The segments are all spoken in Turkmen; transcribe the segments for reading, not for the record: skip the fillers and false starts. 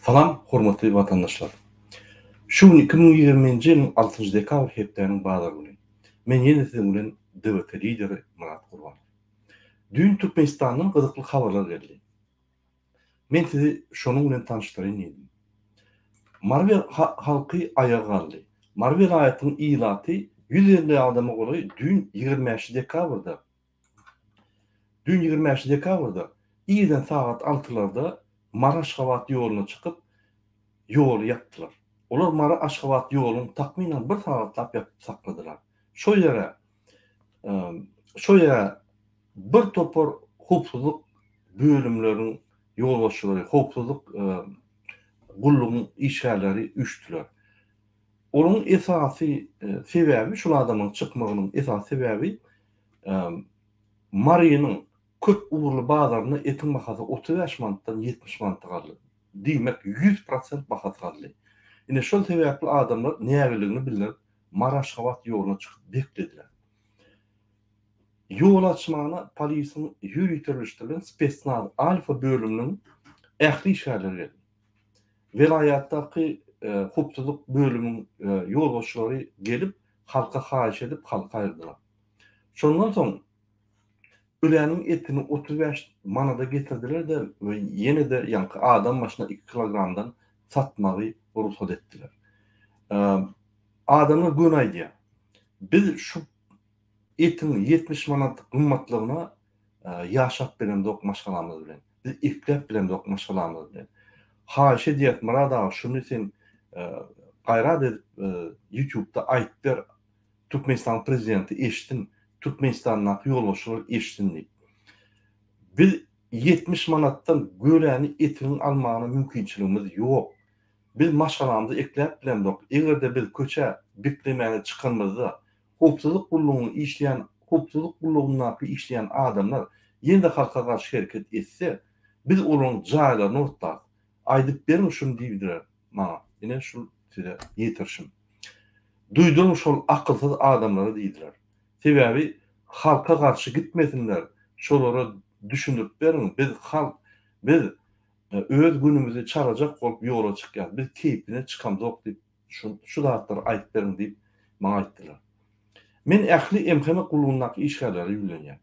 Salam, hormatly vatandaşlar. Şu 2020-nji ýylyň 6-njy dekabr hepdeniň bazary güni. Men ýene siziň bilen DBT lideri Murat Gurban. Dün Türkmenistanyň gyzykly habarlar geldi. Men sizi şonuň bilen tanıştyrayyn diýdim. Marwer halky ayağa galdy. Marwer aýatynyň ilaty 150 adama goly dün 25 dekabrda. Dün 25 dekabrda ýydan saat 6-larda Maraş-Habat ýoluna çykyp ýol ýapdylar. Olar Maraş-Habat ýoluny takminan 1 sagatlap ýapyp sakladylar. Şo ýere bir topar howpsuzlyk bölümleriň ýolbaşçylary, howpsuzlyk gullugyň işgärleri üçdüler. Onun esasy sebäbi, şol adamyň çykmagynyň esasy sebäbi Maryanyň köp uğurlu bazaryna etin bahasy 35 manatdan 70 manata galdy. Diýmek 100% bahasy galdy. Ine şol sebäpli adamlar nägeligini bilip Maraş-Habat ýoluna çykyp beklediler. Ýol açmagyna polisiň ýürütülüşdiren Spetsnaz Alfa bölüminiň ähli işgärleri geldi. Velayatdaky howpsuzlyk bölüminiň ýolbaşçylary gelip halka haýyş edip halka aýyrdylar. Şondan soň ölenin etini 35 manada getirdiler de ve yine de yankı adam başına 2 kilogramdan satmağı ruhsat ettiler. Adamlar günaýdy. Biz şu etin 70 manat gymmatlygyna ýaşap bilen dokmaşgalamyz bilen, biz iplep bilen dokmaşgalamyz bilen. Haýyş edýät Murada, şunu sen gaýrat edip YouTube'da aýtyp ber, Türkmenistan prezidenti eşdin, Türkmenistan'dan ýolbaşçylar eşdindik. Biz 70 manattan göläni etiniň almagyna mümkinçiligimiz ýok. Biz maşgalamyzy ekläp bilemdik. Egerde biz köçe beklemäne çykanmazda howpsuzlyk gullugyny işleýän, howpsuzlyk gullugyna işleýän adamlar ýene-de halka garşy hereket etse, biz olaryň jaýlaryny ortlar. Aýdyp berin şunu diýdiler maňa. Ine şu size ýetirşim. Duýdum şol akylsız adamlara diýdiler. Sebäbi halka garşy gitmesinler. Şolara düşünüp berin. Biz öz günümüzi çalajak bolup ýola çykýar. Biz keypine çykamdyk diýip şu zatlar aýtyp berin diýip maňa aýtdylar. Men ähli MHM gullugynyň işgärleri ýülenýän.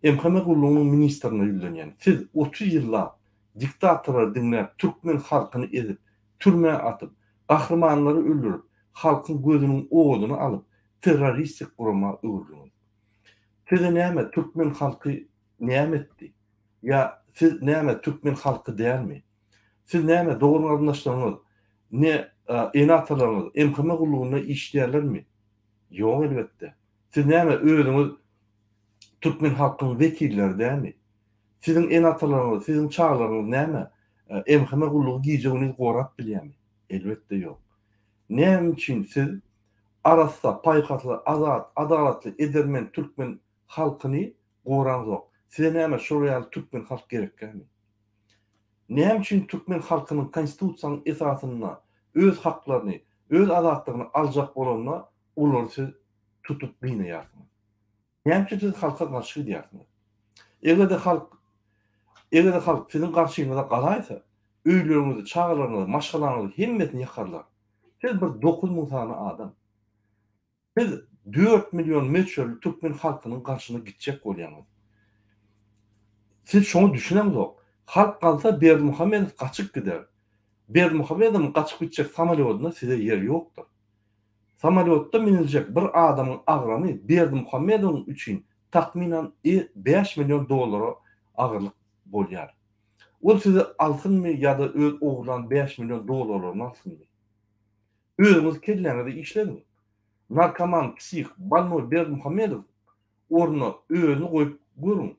MHM gullugynyň ministrine ýülenýän. Siz 30 ýyllar diktatorlar diňläp türkmen halkyny ezip, türme atyp, gahrmanlary öldürüp, halkyň gözüniň owadyny alyp, terroristik gurama öwürdüňiz. Siz näme türkmen halky näme etdi? Ya siz näme türkmen halky dälmi? Siz näme dogry garyndaşlaryňyz, ne enatalaryňyz MHM gullugyna işleýärlermi? Ýok elbetde. Siz näme özüňiz türkmen halkynyň wekilleri dälmi? Siziň enatalaryňyz, siziň çağlaryňyz näme? MHM gullugy giýjegini gorap bilýärmi? Elbetde ýok. Näme üçin siz arasda paýkatly, azat, adalatly edermen türkmen halkyny gorandyk? Size näme şol türkmen halk gerekmi? Näme üçin türkmen halkynyň konstitusiýanyň esasyna öz haklaryny, öz azatlygyny aljak bolanyna olary siz tutup gynýarsyňyz? Näme üçin siz halka garşy diýärsiňiz? Egerde halk siziň garşyňyzda galaýsa, öýleriňizi, çağlaryňyzy, maşgalaryňyzy hemmetini ýakarlar. Siz bir 9000 sany adam. Siz 4 milyon meçhul türkmen halkynyň garşyna gitjek bolýarsyňyz. Siz şonu düşünemizok. Halk kalsa Berdimuhammedow kaçıp gider. Berdimuhammedow kaçıp gidecek samolyotuna size yer yoktur. Samolyotda miniljek bir adamın agramy Berdimuhammedow üçin takminan 5 milyon dolara agyrlyk bolýar. Ol size alsynmy ýa-da öz oglan 5 milyon dolararyny alsynmy? Özüňiz kelleňizde işledin. Narkoman, psih, balnoy Berdimuhammedow orna özüni goýup görün.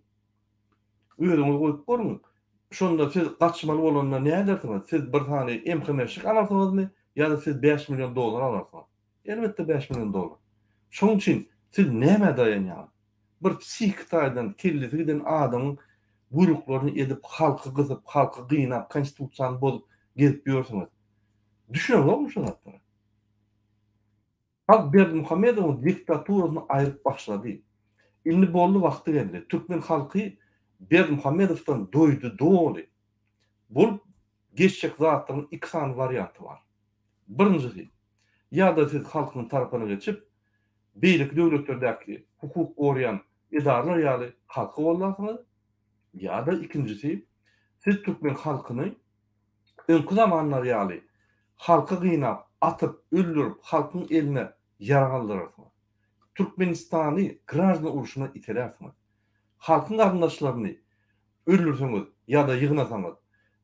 Özüňiz goýup görün. Şonda siz gaçmaly bolanda näme edersiňiz? Siz bir tane MHM'şik alarsyňyzmy ýa-da siz 5 milyon dolar alarsyňyz? Elbetde 5 milyon dolar. Şoň üçin siz näme daýanýar? Bir psihiktaýdan kellesinden adamyň buyruklarını edip halkı kızıp, halkı gıynap, konstitusiyanı bozup gelip ýörsiňiz. Düşünebiliyor musunuz şunları? Halk Berdimuhammedow'un diktaturasyny aýryp başlady. Indi boldy wagty geldi. Türkmen halky Berdimuhammedowdan doýdy, doly. Bu geçecek zatların iki tane variantı var. Birincisi, ya da siz halkın tarafına geçip beýlik döwletlerdäki hukuk gorayan idaralar ýaly halka bollarsynız. Ya da ikincisi, siz Türkmen halkyny öňkü zamanlar ýaly halka gynap, atyp, öldürip halkyň eline ýaragaldyrarsynız. Türkmenistany Grajna uruşuna itelersiňiz. Halkyň garyndaşlaryny öldürseňiz ýa-da ýygnasaňyz,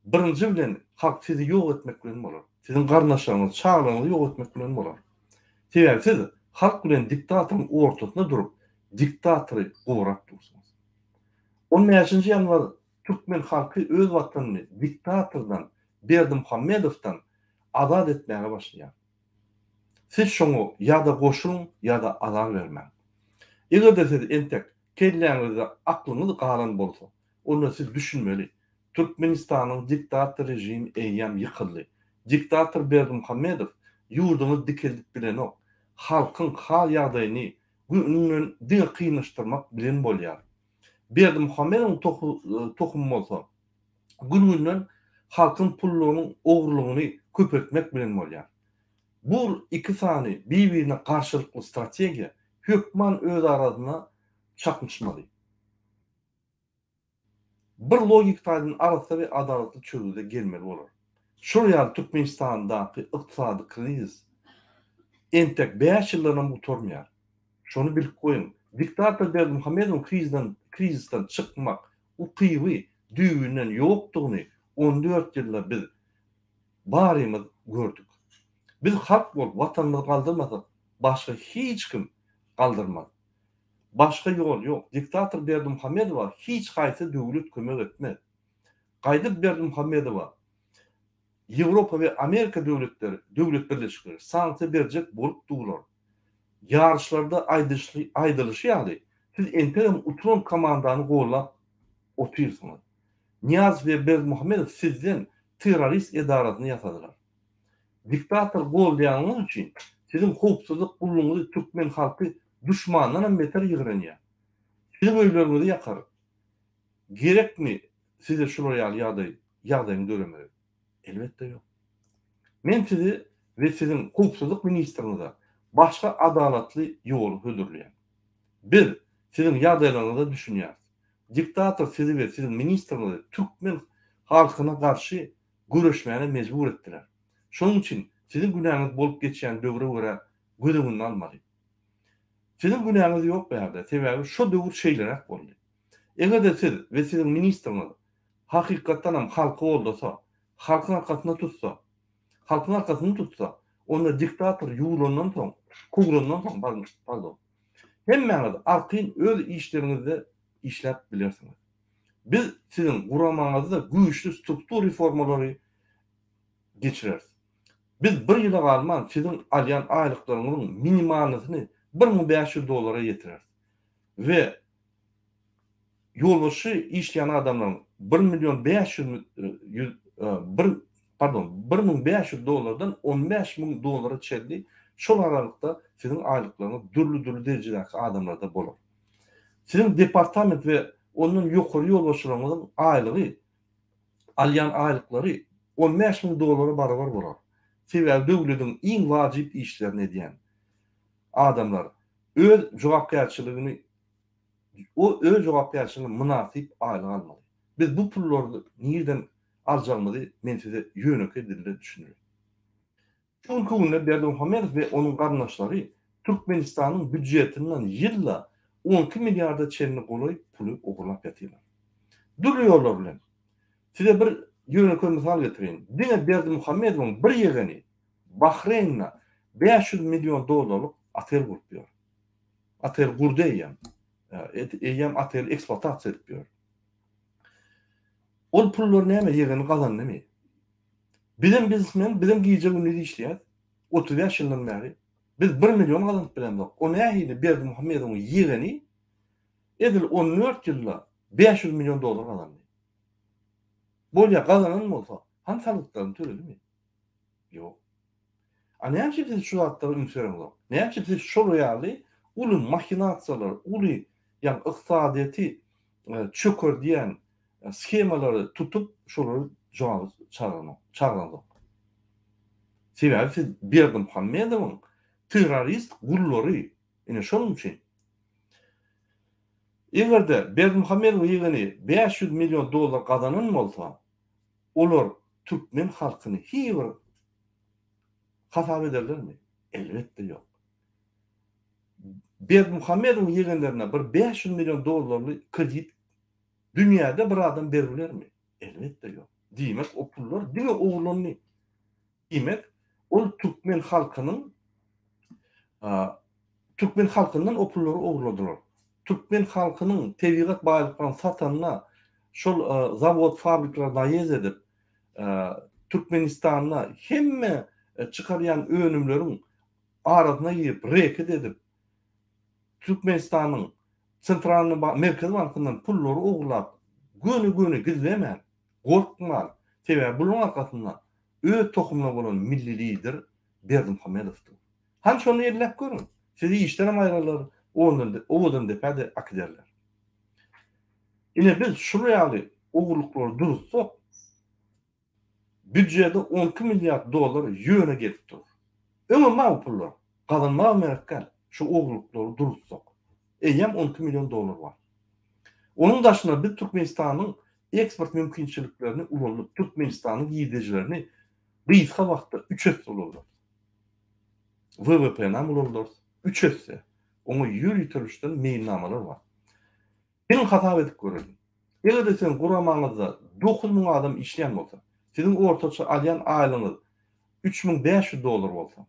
birinji bilen halk sizi ýok etmek bilen bolar. Sizin garyndaşlaryňyz, çağlaryňyzy ýok etmek bilen bolar. Sebäbi siz halk bilen diktatoryň ortasynda durup, diktatory gowrap dursunuz. 15-nji ýanwar Türkmen halky öz watanyny diktatordan, Berdimuhammedowdan azad etmäge başlaýar. Siz şoňa ýa-da goşuň ýa-da azar bermäň. Eger siz entek kelläňizde aklyňyz galan bolsa, onda siz düşünmeli. Türkmenistanyň diktator rejimi eýýäm ýykyldy. Diktator Berdimuhammedow ýurduny dikeldip bilen ok, halkyň hal ýagdaýyny gününden diňe kynlaşdyrmak bilen bolýar. Berdimuhammedow tohum bolsa, gününden halkyň pullarynyň ogurlygyny köpetmek bilen bolýar. Bu iki sany bir-birine karşılıklı strategiya hökman öz arasyna çakmışmaly. Bir logik taýdyn arasy we adalatly çözüde gelmeli bolar. Şuraya Türkmenistandaky ykdysady kriz entek 5 ýyldan uturmaýar. Şonu bilip goýun. Diktator Berdimuhammedow krizden çykmak, ukyby düýünden ýokdugyny 14 ýylda biz barymyz gördük. Biz halk bolup watanymyzy galdyrmasak, başga hiç kim galdyrmaz. Başga ýol ýok. Diktator Berdimuhammedowa hiç gaýsy döwlet kömek etmez. Gaýdyp Berdimuhammedowa Ýewropa we Amerika döwlet birleşikleri sanksiýa berjek bolup durlar. Ýarşlarda aýdylyşy ýaly siz enterim uturan komandany gollap oturýarsyňyz. Niyaz we Berdimuhammedow sizden terrorist edarasyny ýasadylar. Diktator bolýanyňyz üçin sizin hukuksyzlyk gulluňyzy Türkmen halky düşmandan beter ýygranýar. Sizin öýlerinizi ýakar. Gerekmi size şol ýagdaýyny göremedik? Elbetde ýok. Men sizi we sizin hukuksyzlyk ministrinize başga adalatly ýol hödürleýän. Bir, sizin ýagdaýlaryňyzy düşünýär. Diktator sizi we sizin ministrinizi Türkmen halkyna garşy güreşmäge mejbur etdiler. Şonuň üçin sizin günäňiz bolup geçýän döwre görä gözüňizi almaly. Sizin günäňiz ýok bärde, sebäbi şo döwür şeýlerek boldy. Eger siz we sizin ministriniz hakykatdan hem halky boldasa, halkyň arkasyny tutsa, onda diktator ýuwlandan soň, kugrundan soň, pardon. Hemmäňiz arkaň öz işleriňizde işläp bilersiňiz. Biz sizin guramaňyzda güýçli struktur reformalary geçireriz. Biz bir ýyla galman sizin alýan aýlyklaryňyzyň minimalnysyny $1500 ýetireriz. We ýolbaşy işleýän adamlaryň $1,500'dan $15,000 çeldi. Şol aralykda sizin aýlyklaryňyz dürli derejedäki adamlarda bolar. Sizin departament we onun ýokary ýolbaşylarynyň aýlygy, alýan aýlyklary $15,000 barabar bolar. Sebäbi döwletiň iň wajyp işlerini edýän adamlar öz jogapkärçiligiňe munasyp aýlyk almaly. Biz bu pullary nirden aljalymy men size ýöneki dilde düşünýär. Çünki unda Berdimuhammedow we onuň garnaşlary Türkmenistanyň büdjetinden ýylla 12 milliarda çenli goly puly ogurlap ýatyrlar. Dürli ýollar bilen. Size bir ýöneki mysal getirin. Diňe Berdimuhammedowyň bir ýegeni Bahreyn'e $500 milyon atel gurupýar. Atel gurdy eýem atel eksploatasiýa edipýär. Ol pullary näme ýegeni gazan näme? Bizim giýje günüňde işleýär. 35 ýyldan bäri biz 1 milyon gazanyp bilendik. O nähili Berdimuhammedowyň ýegeni edil 14 ýylda $500 milyon gazandy. Bolýa gazanan bolsa, hansalykdan töredimi? Ýok. Näçe siz şu zatlary ünsüreňiz? Näçe siz şol ýaly uly mahinasiýalar, uly ýa-ni ykdysadyety çöker diýen skemalary tutup şolary jogap çağıranyok. Sebäbi siz Berdimuhammedowyň terrorist gullary, ine şonuň üçin. Egerde Berdimuhammedow ýegeni $500 milyon gazanyn bolsa, olar türkmen halkyny hiç bir hasap ederlermi? Elbetde ýok. Berdimuhammedow ýegenlerine bir $500 milyon kredit dünýäde bir adam beriplermi? Elbetde ýok. Diýmek o pullar diňe oglany. Diýmek ol türkmen halkyndan o pullary ogladylar. Türkmen halkynyň tebigat baýlyklaryny satanyna şol zawod fabrikalara naýez edip Türkmenistanyna hemme çykarýan önümleriň aradyna ýyp reket edip Türkmenistanyň Sentralny Merkez Bankyndan pullary oglap göni gizlemän, gorkman. Sebäbi bunyň arkasynda öz tohumly bolan milli lider Berdimuhammedowdyr. Han şonu ellep görün. Sizi işlerem aýrarlar, owadan depede akiderler. Ine biz şu ýaly ogurlyklary durutsak, büdjede $12 milyar ýöne getipdir. Öňe ma pullar, gazanma merakal, şu ogurlyklary durutsak. Eýem $12 milyon bar. Onun daşyna biz Türkmenistanyň eksport mümkinçiliklerini ulanıp Türkmenistanyň giýdejilerini gysga wagtda 3 bolarlar. WWP'na bolarlar 3 Onu ýürütilişden meýilnamalar bar. Benim hasap edip görelim. Egerde sen guramaňyzda 9000 adam işleyen bolsa, siziň ortaça alýan aýlyňyz $3500 bolsa,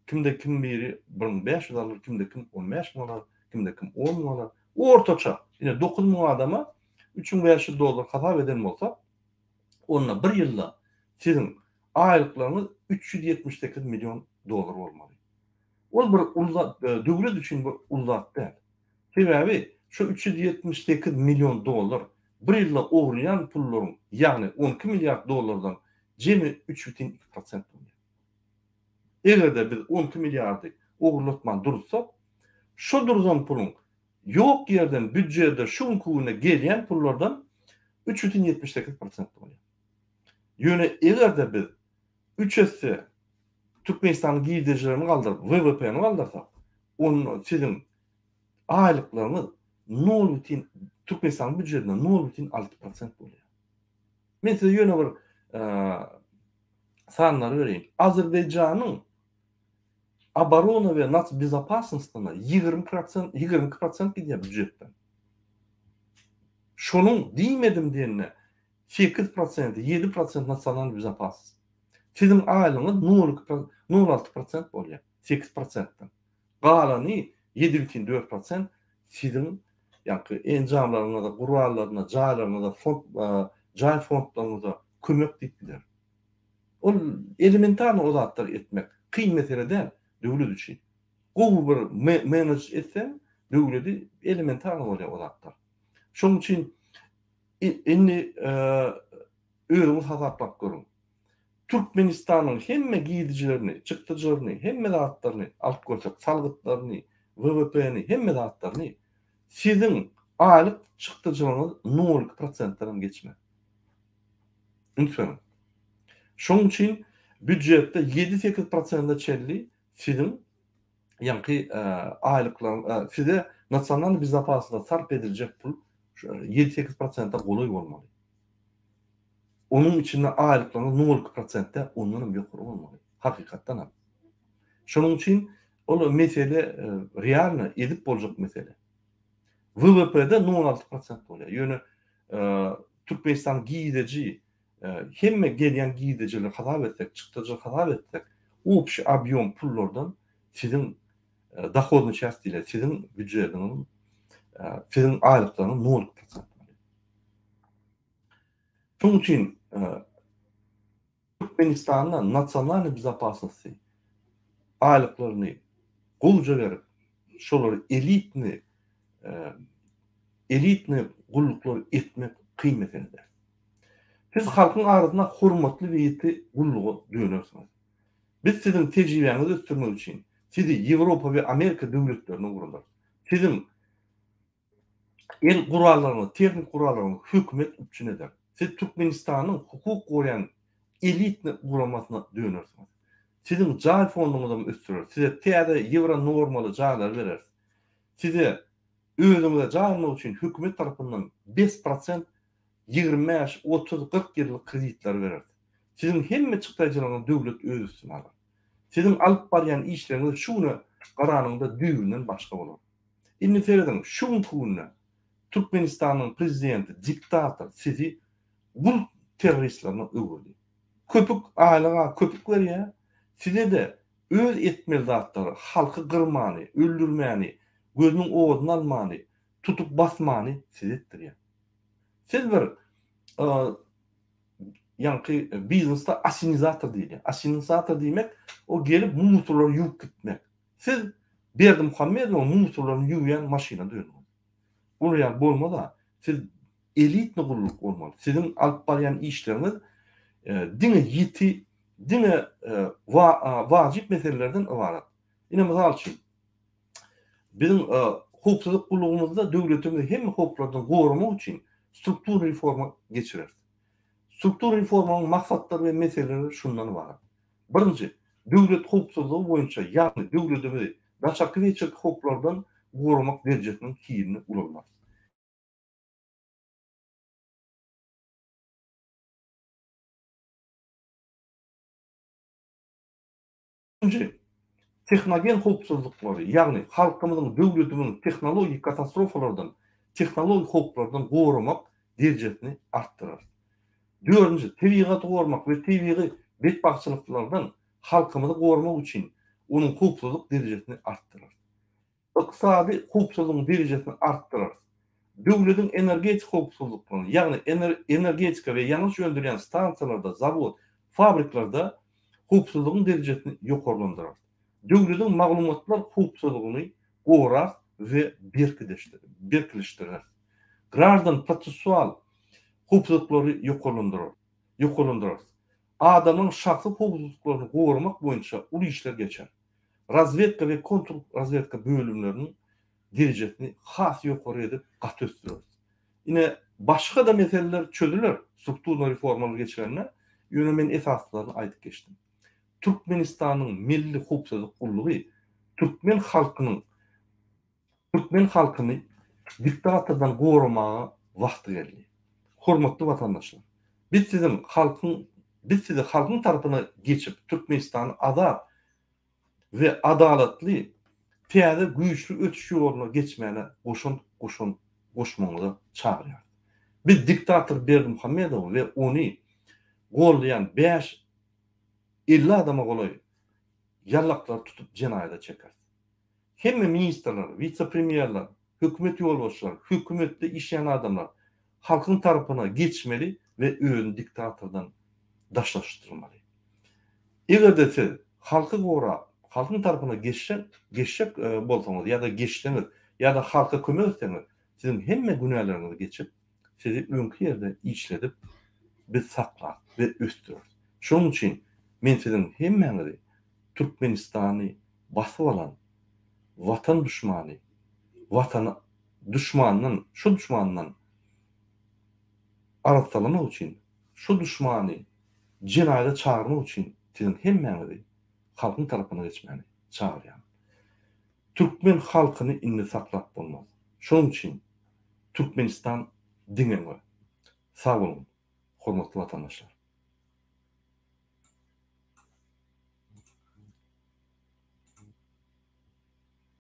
kimde kim biri $1500, kimde kim $15,000, kimde kim $10,000, ortaça ýine 9000 adama $3500 hasap eden bolsa, onda bir ýylda siziň aýlyklaryňyz $378 milyon bolmaly. Ol bir uzat, döwlet üçin bir uzat däl. Sebäbi şu $378 milyon bir ýylda oglayan pullaryň, ýagny $12 milyar jemi 3,2% bolýar. Egerde biz $12 milyardy oglatman durutsak, şu durzan pulun ýok ýerden büdjede şuň kuwuna gelýän pullardan 3,78% bolýar. Ýöne egerde biz 3 Türkmenistanyň giýdejilerini galdyryp, WWP'ni galdyrsak, onu siziň aýlyklaryňyz Türkmenistanyň büdjetine 0,6% bolýar. Men size ýöne bir sanlary bereyim. Azerbaýjanyň obrona we nacbezapasnostuna 22% gidýär büdjetden. Şonuň diýmedim diýende 8%, 7% nasional bezapasnostk. Siziň aýlyňyz 0,6% bolýar, 8%-den. Galany 7,4% siziň enjamlaryňyza, gurallaryna, jaýlaryňyza, jaý fondlaryňyza kömek diýipdiler. Ol elementarny ozatlar etmek kyn meselede döwlet üçin. Gowy bir manage etsen, döwleti elementarny bolýar ozatlar. Şoň üçin indi özüňiz hasaplap görün. Türkmenistanyň hemme giýdijilerini, çykdyjlaryny, hemme zatlaryny alyp görsek, salgytlaryny, WWP'ni, hemme zatlaryny siziň aýlyk çykdyjlaryňyz 0,2%-dan geçme. Unutmayın. Şoň üçin büdjetde 7-8%-da çelli siziň aýlyklaryň, size nasional bezapasnostda sarp ediljek pul 7-8%-da goly bolmaly. Onun içinde aýlyklaryň 0,2%-de ondan ýokary bolmaly. Hakykatdan ham. Şonuň üçin ol mesele realny edip boljak mesele. WWP'de 0,6% bolýar. Ýöne Türkmenistan giýdeji hemme gelýän giýdejiler hasap etsek, çykdyjy hasap etsek, opşy obýom pullardan siziň dohodny çäsdiler, siziň büdjetiňiz, siziň aýlyklaryň 0,2%. Şoň üçin Türkmenistanyň nasional bezapasnosty aýlyklaryny gowja berip, şolary elitni gulluklar etmek kıymetinde. Siz halkın aradyna hormatly beýti gullugy dönersiniz. Biz siziň tejribeňizi ösdürmek üçin sizi Ýewropa we Amerika döwletlerine gurullar. Siziň el gurallaryny, teknik gurallaryny hökümet üçin eder. Siz Türkmenistan'ın hukuk goýan elitni guramasyna dönersiniz. Sizin jay fonduňyzdan ösdürer. Size täze ýewro normaly jaýlar berer. Size özüňize jaýmak üçin hökümet tarapyndan 5%, 25, 30, 40 ýyllyk kreditler berer. Sizin hemme çykdaýjylaryňyzy döwlet öz üstüne alar. Sizin alyp barýan işleriňiz şuny garanyňda düýünden başga bolar. Indi seredin şu pulyny Türkmenistanyň prezidenti, diktator sizi bu teröristlerine öwürdi. Köpük ailega köpük berýär. Size de öz etmeli zatları, halkı kırmany, öldürmäni, gözünün oğudunu almany, tutup basmany siz etdirýär. Siz bir ýanky biznesde asinizator diýilýär. Asinizator diýmek o gelip musurlary ýuwup gitmek. Siz Berdimuhammedow musurlary ýuwýan maşina döňüňiz. Bunu ýa bolmada siz elitni gulluk bolmaly. Sizin alyp barýan işleriniz diňe ýiti, diňe wajip meselelerden ibaret. Ine mysal üçin bizim hukukçylyk gullugymyzda döwletimiz hem hukuklardan gorumak üçin struktur reforma geçirer. Struktur reformanyň maksatları ve meseleleri şundan ibaret. Birinji, döwlet hukukçylygy boýunça ýagny döwletimizi daşaky geçik hukuklardan gorumak derejesiniň kirini ulanmak. Üçinji, texnogen hukukçylyklary, ýagny halkymyzyň, döwletimiň teknologik katastrofalardan, teknologik hukuklardan gorumak derejesini artdyrar. Dördüncü, tebigaty gorumak we tebigy betbagçylyklardan halkymyzy gorumak üçin onuň hukukçylyk derejesini artdyrar. Iqtisady hukukçylygyň derejesini artdyrar. Döwletiň energetik hukukçylyklaryny, ýagny energetika we ýanyş ýöndürýän stansiýalarda, zawod, fabriklarda hukukçylygyň derejesini ýokarlandyrar. Döwletiň maglumatlar hukukçylygyny gorar we berkileşdirer. Grajdan prosessual hukukçylyklary ýokarlandyrar. Adamyň şahsy hukukçylyklaryny gorumak boýunça uly işler geçer. Razvedka we kontrrazvedka bölümleriniň derejesini has ýokary edip gat ösdürer. Ine başga da meseleler çözüler. Struktur reformalar geçirende ýöne men esaslaryny aýdyp geçdim. Türkmenistanyň milli hukukçylyk gullugy Türkmen halkyny diktatordan gorumaga wagty geldi. Hormatly watandaşlar, biz sizi halkyň tarapyna geçip Türkmenistany azat we adalatly, täze güýçlü ötüş ýoluna geçmäne goşmaňyza çagyrýar. Biz diktator Berdimuhammedow we ony gollayan 5-50 adama golay ýallaklar tutup jenaýada çeker. Hemme ministrler, vice-premierler, hökümet ýolbaşçylary, hökümetde işleýän adamlar halkyň tarapyna geçmeli we özüni diktatordan daşlaşdyrmaly. Egerde siz halky gora, halkyň tarapyna geçşek bolsaňyz ýa-da geçdiňiz ýa-da halka kömek etseňiz, sizin hemme günälerinizi geçip sizi öňkü ýerde işledip biz saklar ve östürer. Şonuň üçin men sizin hemmeňizi Türkmenistany basyp alan watan düşmany, watany şu düşmandan aratsalamak üçin, şu düşmany jenaýada çağırmak üçin sizin hemmeňizi halkyň tarapyna geçmäni çagyrýar. Türkmen halkyny indi saklap bolmaz. Şonuň üçin Türkmenistan diňe sag bolun, hormatly watandaşlar.